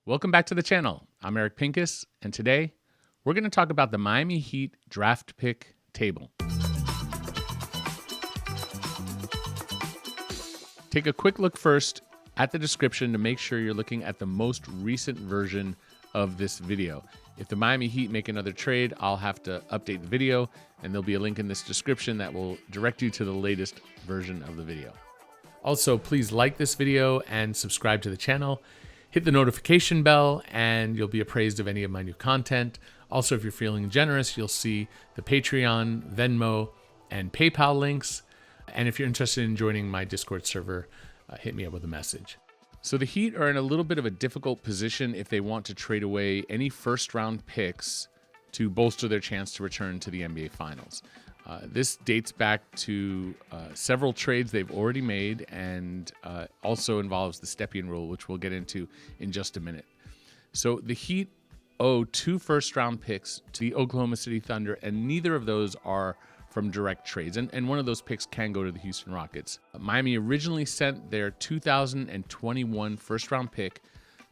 Welcome back to the channel. I'm Eric Pincus, and today we're going to talk about the Miami Heat draft pick table. Take a quick look first at the description to make sure you're looking at the most recent version of this video. If the Miami Heat make another trade, I'll have to update the video, and there'll be a link in this description that will direct you to the latest version of the video. Also, please like this video and subscribe to the channel. Hit the notification bell and you'll be appraised of any of my new content. Also, if you're feeling generous, you'll see the Patreon, Venmo, and PayPal links. And if you're interested in joining my Discord server, hit me up with a message. So the Heat are in a little bit of a difficult position if they want to trade away any first-round picks to bolster their chance to return to the NBA Finals. This dates back to several trades they've already made and also involves the Stepien rule, which we'll get into in just a minute. So the Heat owe 2 first-round picks to the Oklahoma City Thunder, and neither of those are from direct trades. And one of those picks can go to the Houston Rockets. Miami originally sent their 2021 first-round pick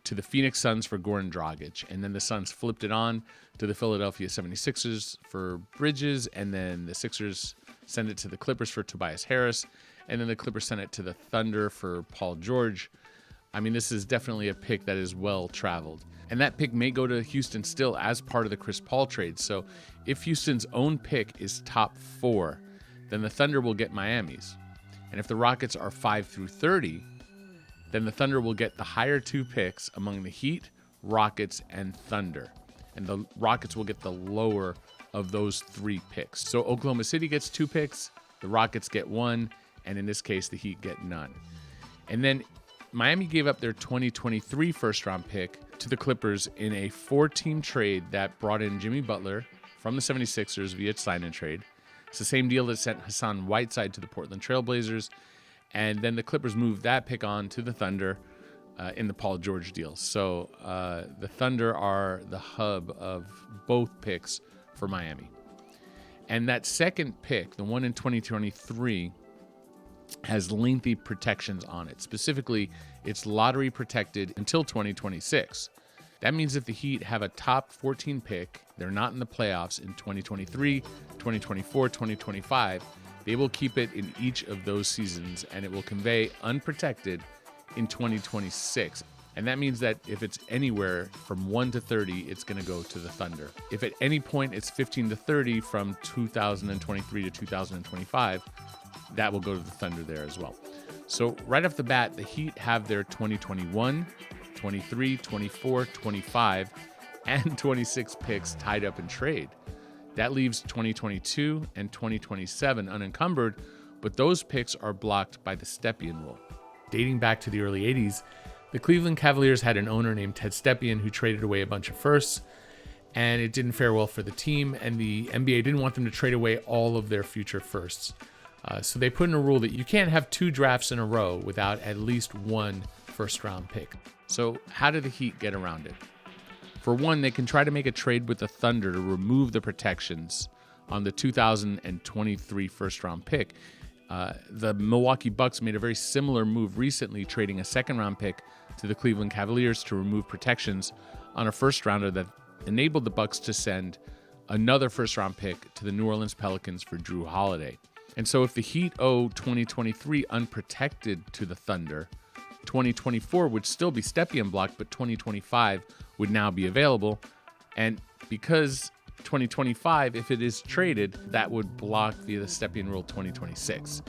to the Phoenix Suns for Goran Dragic, and then the Suns flipped it on to the Philadelphia 76ers for Bridges, and then the Sixers sent it to the Clippers for Tobias Harris, and then the Clippers sent it to the Thunder for Paul George. I mean, this is definitely a pick that is well traveled, and that pick may go to Houston still as part of the Chris Paul trade. So if Houston's own pick is top 4, then the Thunder will get Miami's, and if the Rockets are 5 through 30, then the Thunder will get the higher 2 picks among the Heat, Rockets, and Thunder. And the Rockets will get the lower of those 3 picks. So Oklahoma City gets 2 picks, the Rockets get 1, and in this case, the Heat get none. And then Miami gave up their 2023 first-round pick to the Clippers in a 4-team trade that brought in Jimmy Butler from the 76ers via sign-and trade. It's the same deal that sent Hassan Whiteside to the Portland Trail Blazers. And then the Clippers moved that pick on to the Thunder in the Paul George deal. So the Thunder are the hub of both picks for Miami. And that second pick, the one in 2023, has lengthy protections on it. Specifically, it's lottery protected until 2026. That means if the Heat have a top 14 pick, they're not in the playoffs in 2023, 2024, 2025, they will keep it in each of those seasons, and it will convey unprotected in 2026. And that means that if it's anywhere from 1 to 30, it's going to go to the Thunder. If at any point it's 15 to 30 from 2023 to 2025, that will go to the Thunder there as well. So right off the bat, the Heat have their 2021, 23, 24, 25, and 26 picks tied up in trade. That leaves 2022 and 2027 unencumbered, but those picks are blocked by the Stepien rule. Dating back to the early 80s, the Cleveland Cavaliers had an owner named Ted Stepien who traded away a bunch of firsts, and it didn't fare well for the team, and the NBA didn't want them to trade away all of their future firsts. So they put in a rule that you can't have 2 drafts in a row without at least 1 first-round pick. So how do the Heat get around it? For one, they can try to make a trade with the Thunder to remove the protections on the 2023 first-round pick. The Milwaukee Bucks made a very similar move recently, trading a second-round pick to the Cleveland Cavaliers to remove protections on a first-rounder that enabled the Bucks to send another first-round pick to the New Orleans Pelicans for Drew Holiday. And so if the Heat owe 2023 unprotected to the Thunder, 2024 would still be Stepien blocked, but 2025 would now be available. And because 2025, if it is traded, that would block via the Stepien rule 2026.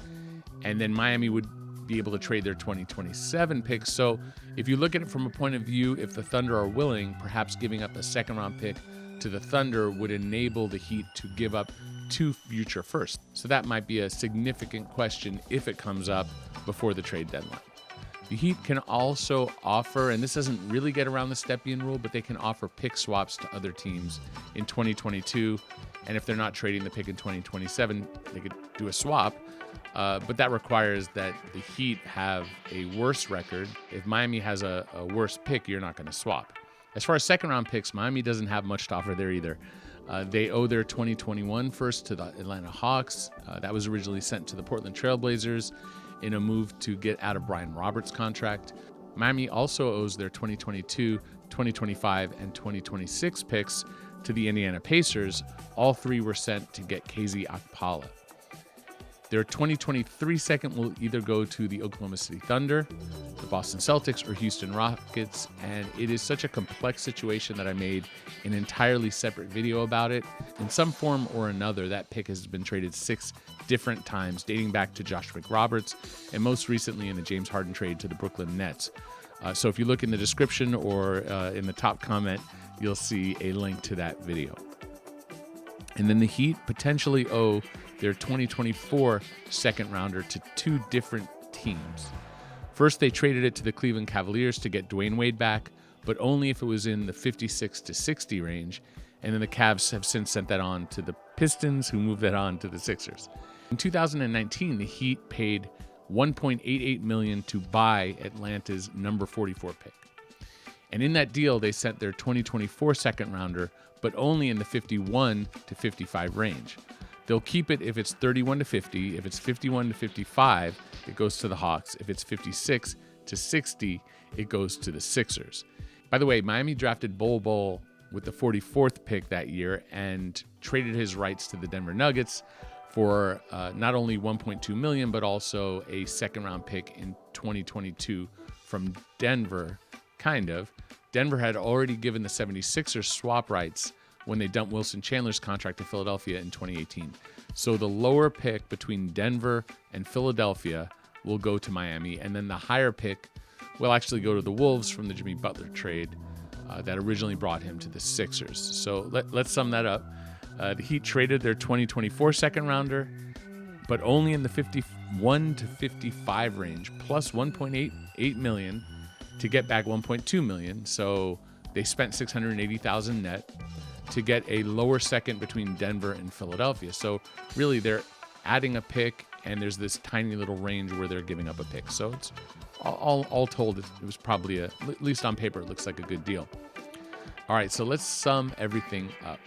And then Miami would be able to trade their 2027 picks. So if you look at it from a point of view, if the Thunder are willing, perhaps giving up a second-round pick to the Thunder would enable the Heat to give up 2 future firsts. So that might be a significant question if it comes up before the trade deadline. The Heat can also offer, and this doesn't really get around the Stepien rule, but they can offer pick swaps to other teams in 2022. And if they're not trading the pick in 2027, they could do a swap. But that requires that the Heat have a worse record. If Miami has a worse pick, you're not going to swap. As far as second-round picks, Miami doesn't have much to offer there either. They owe their 2021 first to the Atlanta Hawks. That was originally sent to the Portland Trail Blazers in a move to get out of Brian Roberts' contract. Miami also owes their 2022, 2025, and 2026 picks to the Indiana Pacers. All three were sent to get KZ Okpala. Their 2023 second will either go to the Oklahoma City Thunder, the Boston Celtics, or Houston Rockets, and it is such a complex situation that I made an entirely separate video about it. In some form or another, that pick has been traded 6 different times, dating back to Josh McRoberts, and most recently in the James Harden trade to the Brooklyn Nets. So if you look in the description or in the top comment, you'll see a link to that video. And then the Heat potentially owe their 2024 second rounder to 2 different teams. First, they traded it to the Cleveland Cavaliers to get Dwayne Wade back, but only if it was in the 56 to 60 range. And then the Cavs have since sent that on to the Pistons, who moved that on to the Sixers. In 2019, the Heat paid $1.88 million to buy Atlanta's number 44 pick. And in that deal, they sent their 2024 second rounder, but only in the 51 to 55 range. They'll keep it if it's 31 to 50. If it's 51 to 55, it goes to the Hawks. If it's 56 to 60, it goes to the Sixers. By the way, Miami drafted Bol Bol with the 44th pick that year and traded his rights to the Denver Nuggets for not only $1.2 million, but also a second-round pick in 2022 from Denver, kind of. Denver had already given the 76ers swap rights when they dumped Wilson Chandler's contract to Philadelphia in 2018. So the lower pick between Denver and Philadelphia will go to Miami, and then the higher pick will actually go to the Wolves from the Jimmy Butler trade that originally brought him to the Sixers. So let's sum that up. The Heat traded their 2024 second rounder, but only in the 51 to 55 range, plus $1.88 million to get back $1.2 million. So they spent $680,000 net to get a lower second between Denver and Philadelphia. So really they're adding a pick, and there's this tiny little range where they're giving up a pick. So it's all told, it was probably at least on paper, it looks like a good deal. All right, so let's sum everything up.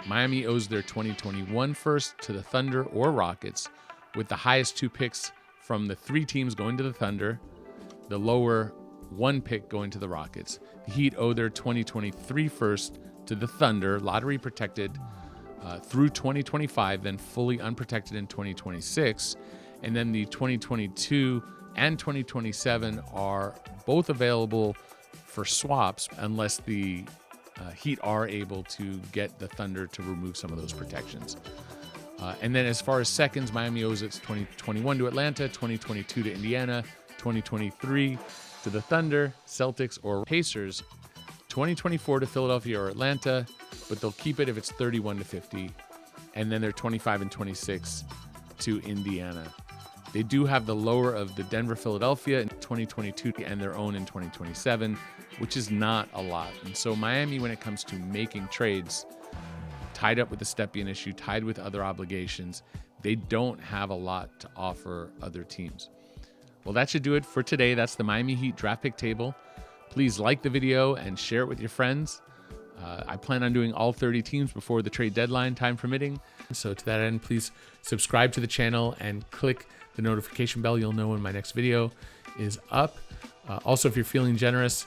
Miami owes their 2021 first to the Thunder or Rockets, with the highest 2 picks from the 3 teams going to the Thunder, the lower 1 pick going to the Rockets. The Heat owe their 2023 first to the Thunder, lottery protected through 2025, then fully unprotected in 2026. And then the 2022 and 2027 are both available for swaps unless the Heat are able to get the Thunder to remove some of those protections. And then as far as seconds, Miami owes its 2021 to Atlanta, 2022 to Indiana, 2023 to the Thunder, Celtics, or Pacers, 2024 to Philadelphia or Atlanta, but they'll keep it if it's 31 to 50, and then they're 25 and 26 to Indiana. They do have the lower of the Denver, Philadelphia in 2022 and their own in 2027, which is not a lot. And so Miami, when it comes to making trades, tied up with the Stepien issue, tied with other obligations, they don't have a lot to offer other teams. Well, that should do it for today. That's the Miami Heat draft pick table. Please like the video and share it with your friends. I plan on doing all 30 teams before the trade deadline, time permitting. So to that end, please subscribe to the channel and click the notification bell. You'll know when my next video is up. Also, if you're feeling generous,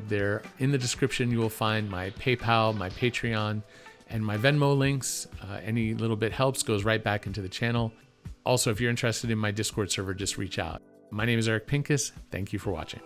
there in the description, you will find my PayPal, my Patreon, and my Venmo links. Any little bit helps, goes right back into the channel. Also, if you're interested in my Discord server, just reach out. My name is Eric Pincus. Thank you for watching.